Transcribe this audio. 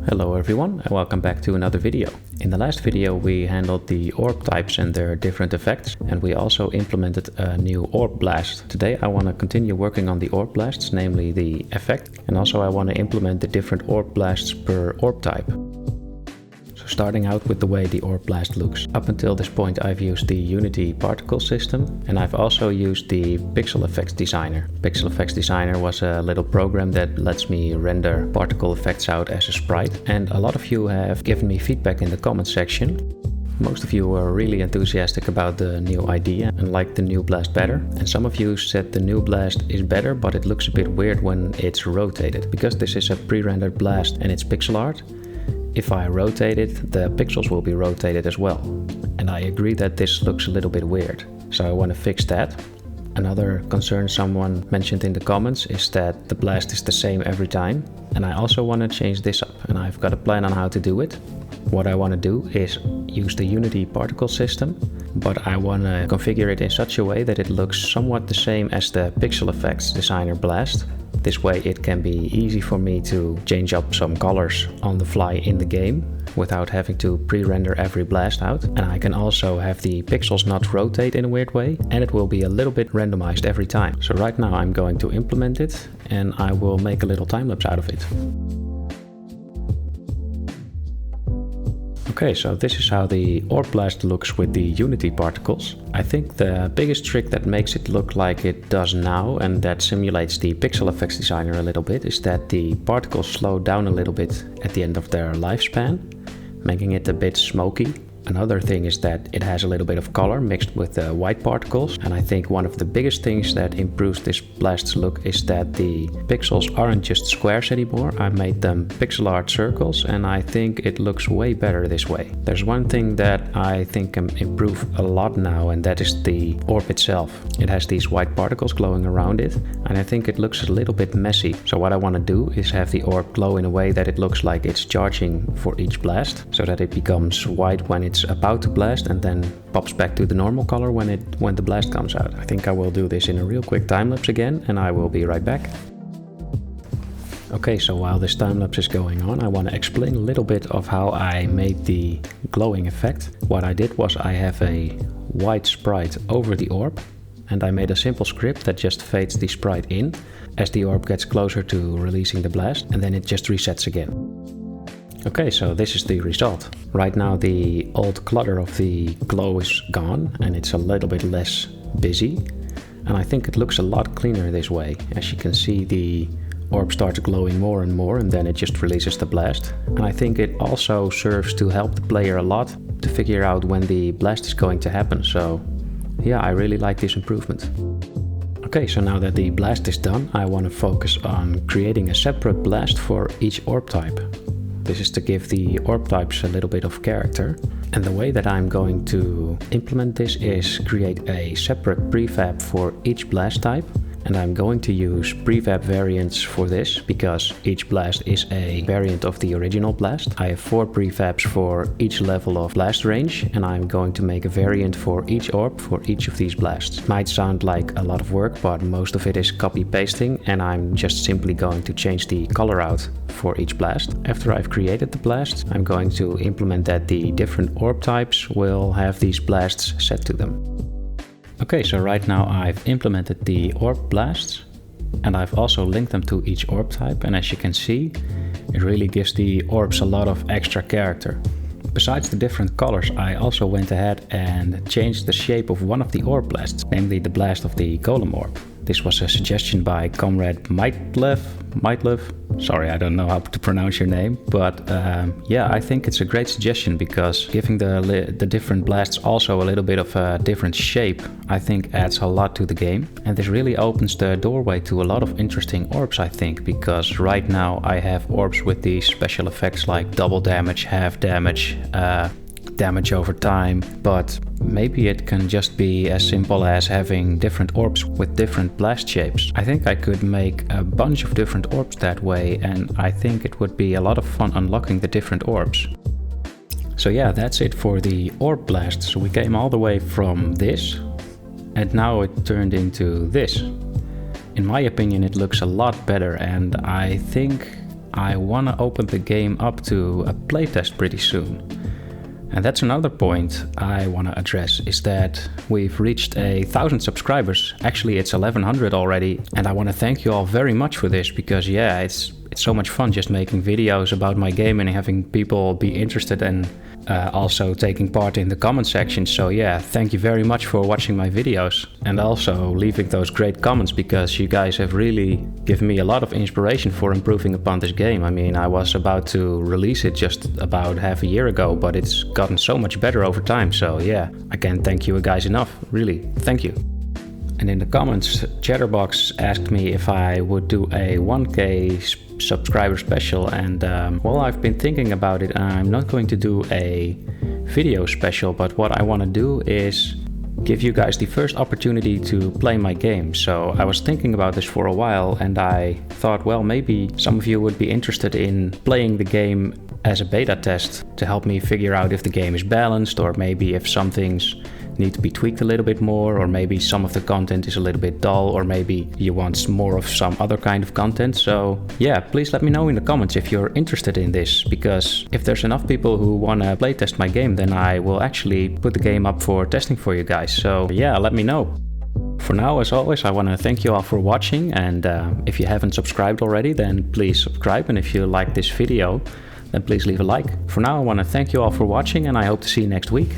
Hello everyone and welcome back to another video. In the last video we handled the orb types and their different effects, and we also implemented a new orb blast. Today I want to continue working on the orb blasts, namely the effect, and also I want to implement the different orb blasts per orb type. So starting out with the way the orb blast looks. Up until this point I've used the Unity particle system, and I've also used the Pixel Effects Designer. Pixel Effects Designer was a little program that lets me render particle effects out as a sprite, and a lot of you have given me feedback in the comments section. Most of you were really enthusiastic about the new idea and liked the new blast better, and some of you said the new blast is better, but it looks a bit weird when it's rotated. Because this is a pre-rendered blast and it's pixel art, if I rotate it, the pixels will be rotated as well. And I agree that this looks a little bit weird, so I want to fix that. Another concern someone mentioned in the comments is that the blast is the same every time, and I also want to change this up, and I've got a plan on how to do it. What I want to do is use the Unity particle system, but I want to configure it in such a way that it looks somewhat the same as the Pixel Effects Designer blast. This way it can be easy for me to change up some colors on the fly in the game without having to pre-render every blast out. And I can also have the pixels not rotate in a weird way, and it will be a little bit randomized every time. So right now I'm going to implement it, and I will make a little time lapse out of it. Okay, so this is how the orb blast looks with the Unity particles. I think the biggest trick that makes it look like it does now, and that simulates the Pixel Effects Designer a little bit, is that the particles slow down a little bit at the end of their lifespan, making it a bit smoky. Another thing is that it has a little bit of color mixed with the white particles, and I think one of the biggest things that improves this blast's look is that the pixels aren't just squares anymore. I made them pixel art circles, and I think it looks way better this way. There's one thing that I think can improve a lot now, and that is the orb itself. It has these white particles glowing around it, and I think it looks a little bit messy. So what I want to do is have the orb glow in a way that it looks like it's charging for each blast, so that it becomes white when it's about to blast and then pops back to the normal color when the blast comes out. I think I will do this in a real quick time lapse again, and I will be right back. Okay, so while this time lapse is going on, I want to explain a little bit of how I made the glowing effect. What I did was I have a white sprite over the orb, and I made a simple script that just fades the sprite in as the orb gets closer to releasing the blast, and then it just resets again. Okay, so this is the result. Right now the old clutter of the glow is gone and it's a little bit less busy, and I think it looks a lot cleaner this way. As you can see, the orb starts glowing more and more, and then it just releases the blast. And I think it also serves to help the player a lot to figure out when the blast is going to happen. So yeah, I really like this improvement. Okay, so now that the blast is done, I want to focus on creating a separate blast for each orb type. This is to give the orb types a little bit of character. And the way that I'm going to implement this is create a separate prefab for each blast type. And I'm going to use prefab variants for this because each blast is a variant of the original blast. I have 4 prefabs for each level of blast range, and I'm going to make a variant for each orb for each of these blasts. It might sound like a lot of work, but most of it is copy pasting, and I'm just simply going to change the color out for each blast. After I've created the blast, I'm going to implement that the different orb types will have these blasts set to them. Okay, so right now I've implemented the orb blasts, and I've also linked them to each orb type, and as you can see, it really gives the orbs a lot of extra character. Besides the different colors, I also went ahead and changed the shape of one of the orb blasts, namely the blast of the golem orb. This was a suggestion by Comrade Maitlev. Sorry, I don't know how to pronounce your name, but yeah, I think it's a great suggestion because giving the different blasts also a little bit of a different shape, I think adds a lot to the game. And this really opens the doorway to a lot of interesting orbs, I think, because right now I have orbs with these special effects like double damage, half damage, damage over time, but maybe it can just be as simple as having different orbs with different blast shapes. I think I could make a bunch of different orbs that way, and I think it would be a lot of fun unlocking the different orbs. So yeah, that's it for the orb blast. So we came all the way from this, and now it turned into this. In my opinion, it looks a lot better, and I think I want to open the game up to a playtest pretty soon. And that's another point I want to address, is that we've reached 1,000 subscribers. Actually, it's 1,100 already. And I want to thank you all very much for this, because yeah, it's so much fun just making videos about my game and having people be interested and also taking part in the comment section. So yeah, thank you very much for watching my videos and also leaving those great comments, because you guys have really given me a lot of inspiration for improving upon this game. I mean, I was about to release it just about half a year ago, but it's gotten so much better over time. So yeah, I can't thank you guys enough, really. Thank you. And in the comments, Chatterbox asked me if I would do a 1K subscriber special, and well, I've been thinking about it, and I'm not going to do a video special, but what I want to do is give you guys the first opportunity to play my game. So I was thinking about this for a while, and I thought, well, maybe some of you would be interested in playing the game as a beta test to help me figure out if the game is balanced, or maybe if some things need to be tweaked a little bit more, or maybe some of the content is a little bit dull, or maybe you want more of some other kind of content. So yeah, please let me know in the comments if you're interested in this, because if there's enough people who want to playtest my game, then I will actually put the game up for testing for you guys. So yeah, let me know. For now, as always, I want to thank you all for watching, and if you haven't subscribed already, then please subscribe, and if you like this video, then please leave a like. For now, I want to thank you all for watching, and I hope to see you next week.